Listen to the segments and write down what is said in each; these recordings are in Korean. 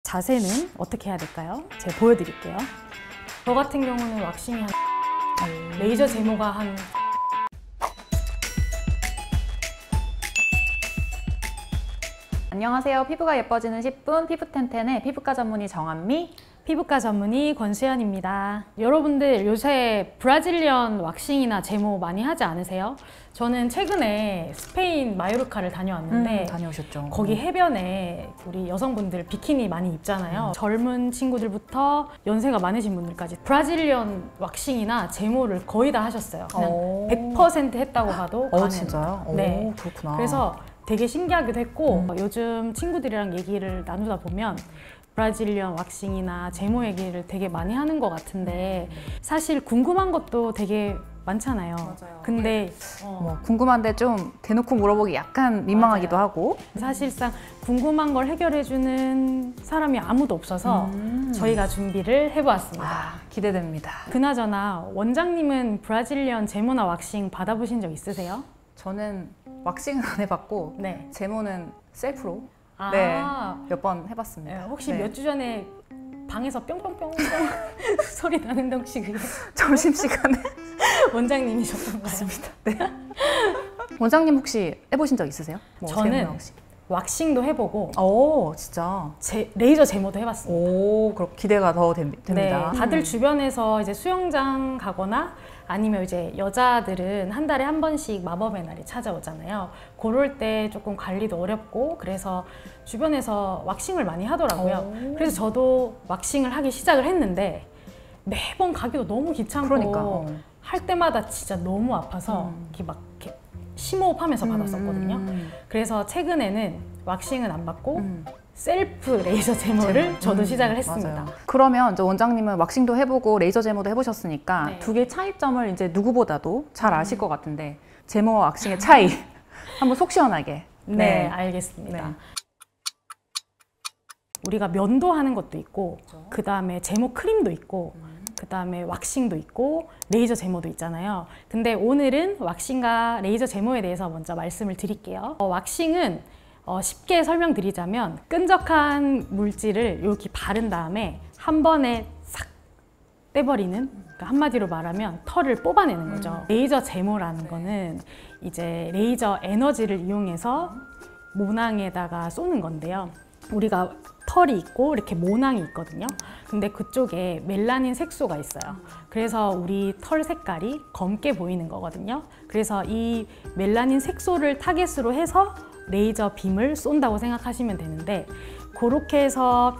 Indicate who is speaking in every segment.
Speaker 1: 자세는 어떻게 해야 될까요? 제가 보여드릴게요. 저 같은 경우는 왁싱이 한 레이저 제모가 한
Speaker 2: 안녕하세요. 피부가 예뻐지는 10분 피부텐텐의 피부과 전문의 정한미,
Speaker 1: 피부과 전문의 권수연입니다. 여러분들 요새 브라질리언 왁싱이나 제모 많이 하지 않으세요? 저는 최근에 스페인 마요르카를 다녀왔는데
Speaker 2: 다녀오셨죠?
Speaker 1: 거기 해변에 우리 여성분들 비키니 많이 입잖아요. 젊은 친구들부터 연세가 많으신 분들까지 브라질리언 왁싱이나 제모를 거의 다 하셨어요. 그냥 100% 했다고 봐도 가능.
Speaker 2: 진짜요?
Speaker 1: 네.
Speaker 2: 그렇구나.
Speaker 1: 그래서 되게 신기하기도 했고 요즘 친구들이랑 얘기를 나누다 보면 브라질리언 왁싱이나 제모 얘기를 되게 많이 하는 것 같은데 사실 궁금한 것도 되게 많잖아요.
Speaker 2: 맞아요.
Speaker 1: 근데
Speaker 2: 궁금한데 좀 대놓고 물어보기 약간 민망하기도 하고
Speaker 1: 사실상 궁금한 걸 해결해주는 사람이 아무도 없어서 저희가 준비를 해보았습니다.
Speaker 2: 기대됩니다.
Speaker 1: 그나저나 원장님은 브라질리언 제모나 왁싱 받아보신 적 있으세요?
Speaker 2: 저는 왁싱은 안 해봤고
Speaker 1: 네.
Speaker 2: 제모는 셀프로
Speaker 1: 아,
Speaker 2: 몇 번 해봤습니다.
Speaker 1: 네, 혹시
Speaker 2: 네.
Speaker 1: 몇 주 전에 방에서 뿅뿅뿅 소리 나는데 혹시 그게
Speaker 2: 점심시간에
Speaker 1: 원장님이셨던 거예요?
Speaker 2: 네. 원장님 혹시 해보신 적 있으세요?
Speaker 1: 저는
Speaker 2: 제모 왁싱.
Speaker 1: 왁싱도 해보고
Speaker 2: 오, 진짜.
Speaker 1: 레이저 제모도 해봤습니다.
Speaker 2: 오, 그럼 기대가 더 됩니다.
Speaker 1: 네, 다들 주변에서 이제 수영장 가거나 아니면 이제 여자들은 한 달에 한 번씩 마법의 날이 찾아오잖아요. 그럴 때 조금 관리도 어렵고 그래서 주변에서 왁싱을 많이 하더라고요. 그래서 저도 왁싱을 하기 시작을 했는데 매번 가기도 너무 귀찮고
Speaker 2: 그러니까.
Speaker 1: 할 때마다 진짜 너무 아파서 이렇게 막 이렇게 심호흡하면서 받았었거든요. 그래서 최근에는 왁싱은 안 받고 셀프 레이저 제모를 저도 시작을 했습니다.
Speaker 2: 맞아요. 그러면 이제 원장님은 왁싱도 해보고 레이저 제모도 해보셨으니까
Speaker 1: 네.
Speaker 2: 두 개의 차이점을 이제 누구보다도 잘 아실 것 같은데 제모와 왁싱의 차이 한번 속 시원하게.
Speaker 1: 네, 알겠습니다.
Speaker 2: 네.
Speaker 1: 우리가 면도하는 것도 있고 그 다음에 제모 크림도 있고 그 다음에 왁싱도 있고 레이저 제모도 있잖아요. 근데 오늘은 왁싱과 레이저 제모에 대해서 먼저 말씀을 드릴게요. 왁싱은 쉽게 설명드리자면 끈적한 물질을 이렇게 바른 다음에 한 번에 싹 떼버리는, 그러니까 한마디로 말하면 털을 뽑아내는 거죠. 레이저 제모라는 거는 이제 레이저 에너지를 이용해서 모낭에다가 쏘는 건데요. 우리가 털이 있고 이렇게 모낭이 있거든요. 근데 그쪽에 멜라닌 색소가 있어요. 그래서 우리 털 색깔이 검게 보이는 거거든요. 그래서 이 멜라닌 색소를 타겟으로 해서 레이저 빔을 쏜다고 생각하시면 되는데 그렇게 해서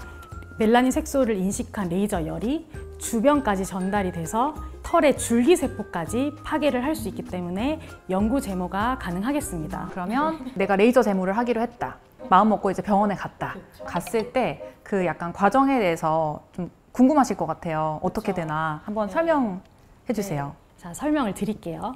Speaker 1: 멜라닌 색소를 인식한 레이저 열이 주변까지 전달이 돼서 털의 줄기세포까지 파괴를 할 수 있기 때문에 영구 제모가 가능하겠습니다.
Speaker 2: 그러면 내가 레이저 제모를 하기로 했다. 마음 먹고 이제 병원에 갔다. 갔을 때 그 약간 과정에 대해서 좀 궁금하실 것 같아요. 어떻게 되나 한번 설명해 주세요.
Speaker 1: 자, 설명을 드릴게요.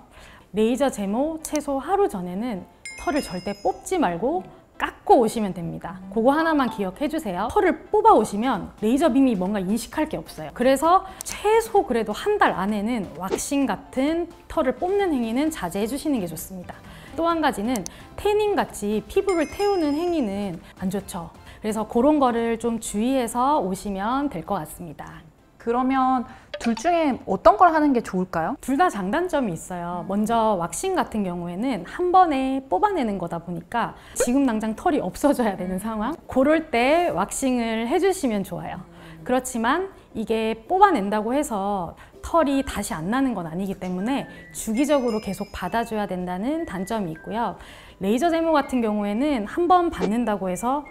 Speaker 1: 레이저 제모 최소 하루 전에는 털을 절대 뽑지 말고 깎고 오시면 됩니다. 그거 하나만 기억해 주세요. 털을 뽑아 오시면 레이저 빔이 뭔가 인식할 게 없어요. 그래서 최소 그래도 한 달 안에는 왁싱 같은 털을 뽑는 행위는 자제해 주시는 게 좋습니다. 또 한 가지는 태닝 같이 피부를 태우는 행위는 안 좋죠. 그래서 그런 거를 좀 주의해서 오시면 될 것 같습니다.
Speaker 2: 그러면 둘 중에 어떤 걸 하는 게 좋을까요?
Speaker 1: 둘 다 장단점이 있어요. 먼저 왁싱 같은 경우에는 한 번에 뽑아내는 거다 보니까 지금 당장 털이 없어져야 되는 상황, 그럴 때 왁싱을 해주시면 좋아요. 그렇지만 이게 뽑아낸다고 해서 털이 다시 안 나는 건 아니기 때문에 주기적으로 계속 받아줘야 된다는 단점이 있고요. 레이저 제모 같은 경우에는 한 번 받는다고 해서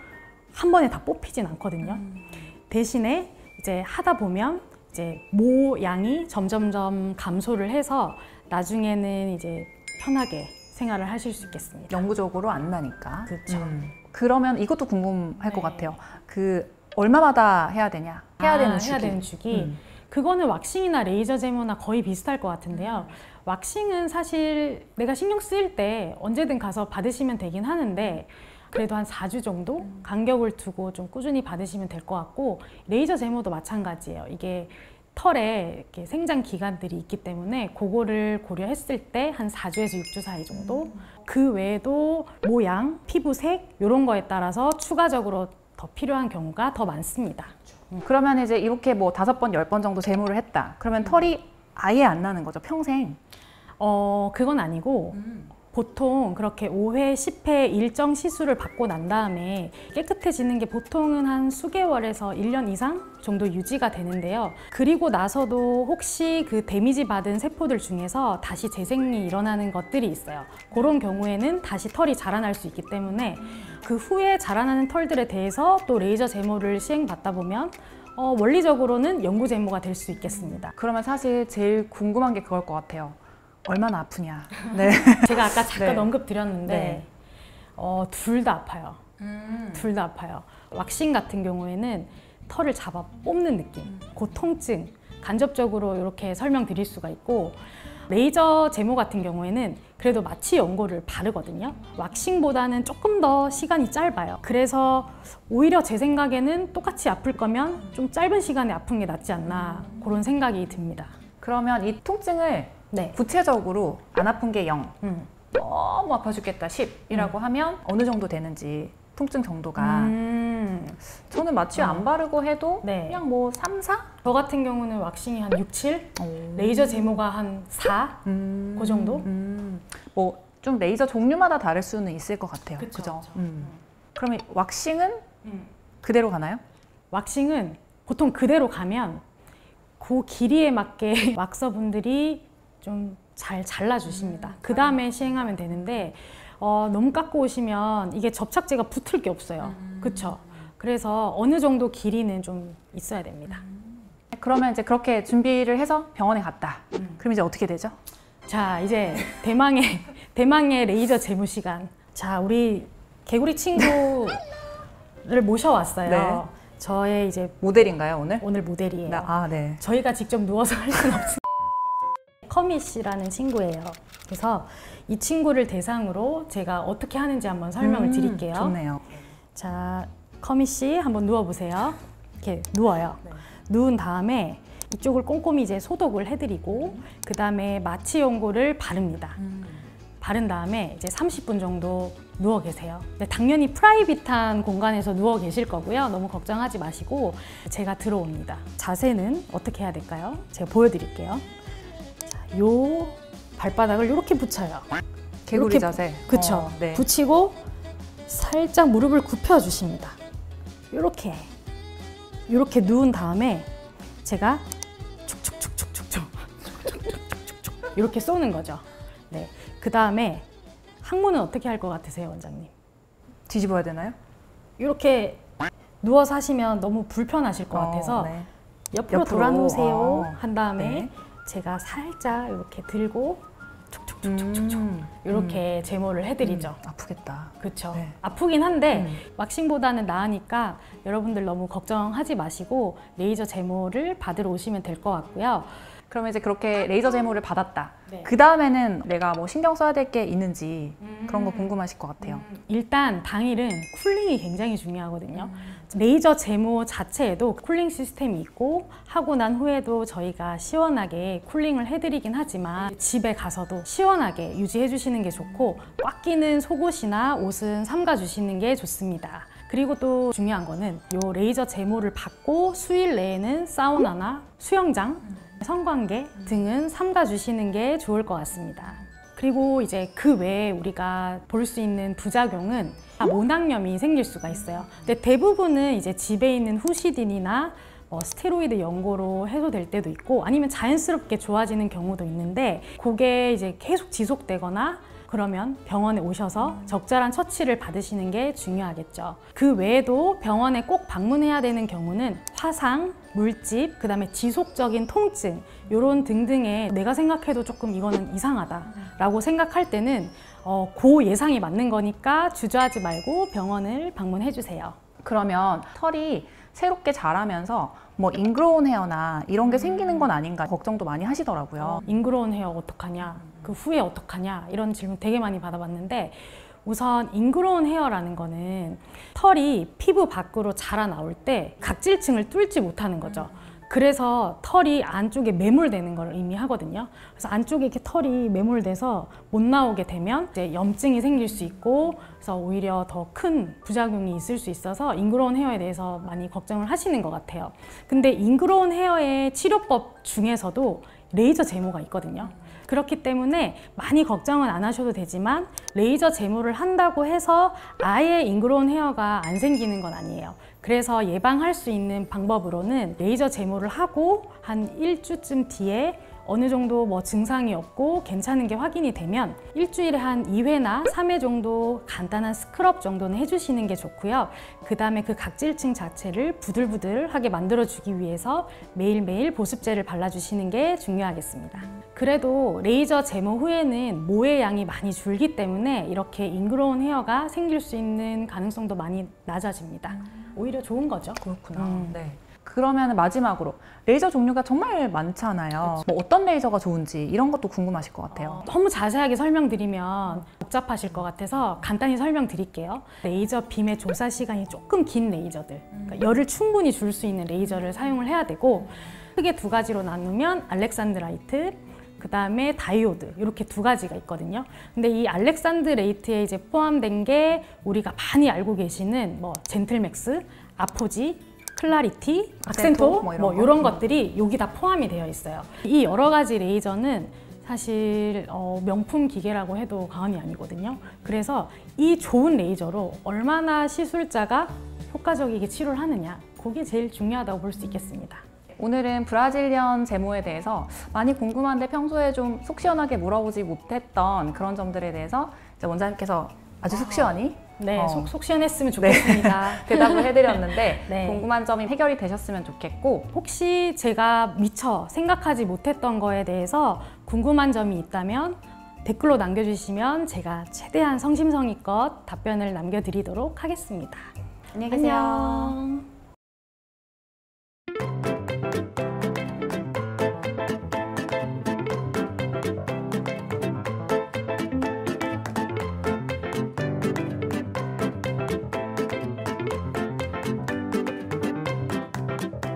Speaker 1: 한 번에 다 뽑히진 않거든요. 대신에 이제 하다 보면 이제 모양이 점점점 감소를 해서 나중에는 이제 편하게 생활을 하실 수 있겠습니다.
Speaker 2: 영구적으로 안 나니까.
Speaker 1: 그렇죠.
Speaker 2: 그러면 이것도 궁금할 것
Speaker 1: 네.
Speaker 2: 같아요. 그 얼마마다 해야 되냐? 해야 되는 주기.
Speaker 1: 해야 되는 주기. 그거는 왁싱이나 레이저 제모나 거의 비슷할 것 같은데요. 왁싱은 사실 내가 신경 쓰일 때 언제든 가서 받으시면 되긴 하는데 그래도 한 4주 정도 간격을 두고 좀 꾸준히 받으시면 될 것 같고 레이저 제모도 마찬가지예요. 이게 털에 이렇게 생장 기간들이 있기 때문에 그거를 고려했을 때 한 4주에서 6주 사이 정도. 그 외에도 모양, 피부색 이런 거에 따라서 추가적으로 더 필요한 경우가 더 많습니다.
Speaker 2: 그러면 이제 이렇게 뭐 5번, 10번 정도 제모를 했다. 그러면 털이 아예 안 나는 거죠, 평생?
Speaker 1: 그건 아니고 보통 그렇게 5회, 10회 일정 시술을 받고 난 다음에 깨끗해지는 게 보통은 한 수개월에서 1년 이상 정도 유지가 되는데요. 그리고 나서도 혹시 그 데미지 받은 세포들 중에서 다시 재생이 일어나는 것들이 있어요. 그런 경우에는 다시 털이 자라날 수 있기 때문에 그 후에 자라나는 털들에 대해서 또 레이저 제모를 시행받다 보면 원리적으로는 영구 제모가 될 수 있겠습니다.
Speaker 2: 그러면 사실 제일 궁금한 게 그걸 것 같아요. 얼마나 아프냐. 네.
Speaker 1: 제가 아까 잠깐
Speaker 2: 네.
Speaker 1: 언급드렸는데
Speaker 2: 네.
Speaker 1: 둘 다 아파요. 둘 다 아파요. 왁싱 같은 경우에는 털을 잡아 뽑는 느낌, 그 통증, 간접적으로 이렇게 설명드릴 수가 있고, 레이저 제모 같은 경우에는 그래도 마취 연고를 바르거든요. 왁싱보다는 조금 더 시간이 짧아요. 그래서 오히려 제 생각에는 똑같이 아플 거면 좀 짧은 시간에 아픈 게 낫지 않나, 그런 생각이 듭니다.
Speaker 2: 그러면 이 통증을
Speaker 1: 네.
Speaker 2: 구체적으로 안 아픈 게 0, 너무 아파 죽겠다 10이라고 하면 어느 정도 되는지, 통증 정도가. 저는 마취 안 바르고 해도
Speaker 1: 네.
Speaker 2: 그냥 뭐 3, 4?
Speaker 1: 저 같은 경우는 왁싱이 한 6, 7, 레이저 제모가 한 4, 그 정도?
Speaker 2: 뭐 좀 레이저 종류마다 다를 수는 있을 것 같아요.
Speaker 1: 그쵸,
Speaker 2: 그죠?
Speaker 1: 그쵸.
Speaker 2: 그러면 왁싱은 그대로 가나요?
Speaker 1: 왁싱은 보통 그대로 가면 그 길이에 맞게 왁서분들이 좀 잘 잘라주십니다. 그 다음에 시행하면 되는데 너무 깎고 오시면 이게 접착제가 붙을 게 없어요. 그쵸? 그래서 어느 정도 길이는 좀 있어야 됩니다.
Speaker 2: 그러면 이제 그렇게 준비를 해서 병원에 갔다. 그럼 이제 어떻게 되죠?
Speaker 1: 자, 이제 대망의 레이저 제모 시간. 자, 우리 개구리 친구를 모셔왔어요.
Speaker 2: 네.
Speaker 1: 저의 이제
Speaker 2: 모델인가요, 오늘?
Speaker 1: 오늘 모델이에요.
Speaker 2: 네.
Speaker 1: 저희가 직접 누워서 할 수는 없어요. 커미 씨라는 친구예요. 그래서 이 친구를 대상으로 제가 어떻게 하는지 한번 설명을 드릴게요.
Speaker 2: 좋네요.
Speaker 1: 자, 커미 씨 한번 누워보세요. 이렇게 누워요. 누운 다음에 이쪽을 꼼꼼히 이제 소독을 해드리고 그 다음에 마취 연고를 바릅니다. 바른 다음에 이제 30분 정도 누워 계세요. 근데 당연히 프라이빗한 공간에서 누워 계실 거고요. 너무 걱정하지 마시고 제가 들어옵니다. 자세는 어떻게 해야 될까요? 제가 보여드릴게요. 자, 요 발바닥을 이렇게 붙여요.
Speaker 2: 개구리
Speaker 1: 이렇게,
Speaker 2: 자세.
Speaker 1: 그쵸.
Speaker 2: 네.
Speaker 1: 붙이고 살짝 무릎을 굽혀주십니다. 이렇게 누운 다음에 제가 축축축축축축 이렇게 쏘는 거죠. 네. 그 다음에 항문은 어떻게 할 것 같으세요, 원장님?
Speaker 2: 뒤집어야 되나요?
Speaker 1: 이렇게 누워서 하시면 너무 불편하실 것 같아서
Speaker 2: 네.
Speaker 1: 옆으로 돌아놓으세요 한 다음에
Speaker 2: 네.
Speaker 1: 제가 살짝 이렇게 들고 툭툭툭툭툭 이렇게 제모를 해드리죠.
Speaker 2: 아프겠다.
Speaker 1: 그렇죠.
Speaker 2: 네.
Speaker 1: 아프긴 한데 왁싱보다는 나으니까 여러분들 너무 걱정하지 마시고 레이저 제모를 받으러 오시면 될 것 같고요.
Speaker 2: 그러면 이제 그렇게 레이저 제모를 받았다.
Speaker 1: 네.
Speaker 2: 그 다음에는 내가 뭐 신경 써야 될 게 있는지 그런 거 궁금하실 것 같아요.
Speaker 1: 일단 당일은 쿨링이 굉장히 중요하거든요. 레이저 제모 자체에도 쿨링 시스템이 있고 하고 난 후에도 저희가 시원하게 쿨링을 해드리긴 하지만 집에 가서도 시원하게 유지해 주시는 게 좋고 꽉 끼는 속옷이나 옷은 삼가 주시는 게 좋습니다. 그리고 또 중요한 거는 요 레이저 제모를 받고 수일 내에는 사우나나 수영장, 성관계 등은 삼가 주시는 게 좋을 것 같습니다. 그리고 이제 그 외에 우리가 볼 수 있는 부작용은 모낭염이 생길 수가 있어요. 근데 대부분은 이제 집에 있는 후시딘이나 스테로이드 연고로 해소될 때도 있고 아니면 자연스럽게 좋아지는 경우도 있는데 그게 이제 계속 지속되거나 그러면 병원에 오셔서 적절한 처치를 받으시는 게 중요하겠죠. 그 외에도 병원에 꼭 방문해야 되는 경우는 화상, 물집, 그 다음에 지속적인 통증 이런 등등의 내가 생각해도 조금 이거는 이상하다라고 생각할 때는 그 예상이 맞는 거니까 주저하지 말고 병원을 방문해 주세요.
Speaker 2: 그러면 털이 새롭게 자라면서 뭐 인그로운 헤어나 이런 게 생기는 건 아닌가 걱정도 많이 하시더라고요.
Speaker 1: 인그로운 헤어 어떡하냐, 그 후에 어떡하냐 이런 질문 되게 많이 받아봤는데 우선 인그로운 헤어라는 거는 털이 피부 밖으로 자라나올 때 각질층을 뚫지 못하는 거죠. 그래서 털이 안쪽에 매몰되는 걸 의미하거든요. 그래서 안쪽에 이렇게 털이 매몰돼서 못 나오게 되면 이제 염증이 생길 수 있고, 그래서 오히려 더 큰 부작용이 있을 수 있어서 잉그로운 헤어에 대해서 많이 걱정을 하시는 것 같아요. 근데 잉그로운 헤어의 치료법 중에서도 레이저 제모가 있거든요. 그렇기 때문에 많이 걱정은 안 하셔도 되지만 레이저 제모를 한다고 해서 아예 잉그로운 헤어가 안 생기는 건 아니에요. 그래서 예방할 수 있는 방법으로는 레이저 제모를 하고 한 1주쯤 뒤에 어느 정도 뭐 증상이 없고 괜찮은 게 확인이 되면 일주일에 한 2회나 3회 정도 간단한 스크럽 정도는 해주시는 게 좋고요. 그 다음에 그 각질층 자체를 부들부들하게 만들어주기 위해서 매일매일 보습제를 발라주시는 게 중요하겠습니다. 그래도 레이저 제모 후에는 모의 양이 많이 줄기 때문에 이렇게 잉그로운 헤어가 생길 수 있는 가능성도 많이 낮아집니다. 오히려 좋은 거죠.
Speaker 2: 그렇구나. 네. 그러면 마지막으로 레이저 종류가 정말 많잖아요. 뭐 어떤 레이저가 좋은지 이런 것도 궁금하실 것 같아요.
Speaker 1: 너무 자세하게 설명드리면 복잡하실 것 같아서 간단히 설명드릴게요. 레이저 빔의 조사 시간이 조금 긴 레이저들, 그러니까 열을 충분히 줄 수 있는 레이저를 사용을 해야 되고, 크게 두 가지로 나누면 알렉산드라이트, 그 다음에 다이오드, 이렇게 두 가지가 있거든요. 근데 이 알렉산드레이트에 이제 포함된 게 우리가 많이 알고 계시는 뭐 젠틀맥스, 아포지, 클라리티, 악센토 뭐 이런 것들이 여기 다 포함이 되어 있어요. 이 여러 가지 레이저는 사실 명품 기계라고 해도 과언이 아니거든요. 그래서 이 좋은 레이저로 얼마나 시술자가 효과적이게 치료를 하느냐, 그게 제일 중요하다고 볼 수 있겠습니다.
Speaker 2: 오늘은 브라질리언 제모에 대해서 많이 궁금한데 평소에 좀 속 시원하게 물어보지 못했던 그런 점들에 대해서 이제 원장님께서 아주 속 시원히
Speaker 1: 속 시원했으면 좋겠습니다.
Speaker 2: 대답을 해드렸는데
Speaker 1: 네.
Speaker 2: 궁금한 점이 해결이 되셨으면 좋겠고,
Speaker 1: 혹시 제가 미처 생각하지 못했던 거에 대해서 궁금한 점이 있다면 댓글로 남겨주시면 제가 최대한 성심성의껏 답변을 남겨드리도록 하겠습니다.
Speaker 2: 안녕히 계세요.
Speaker 1: 안녕.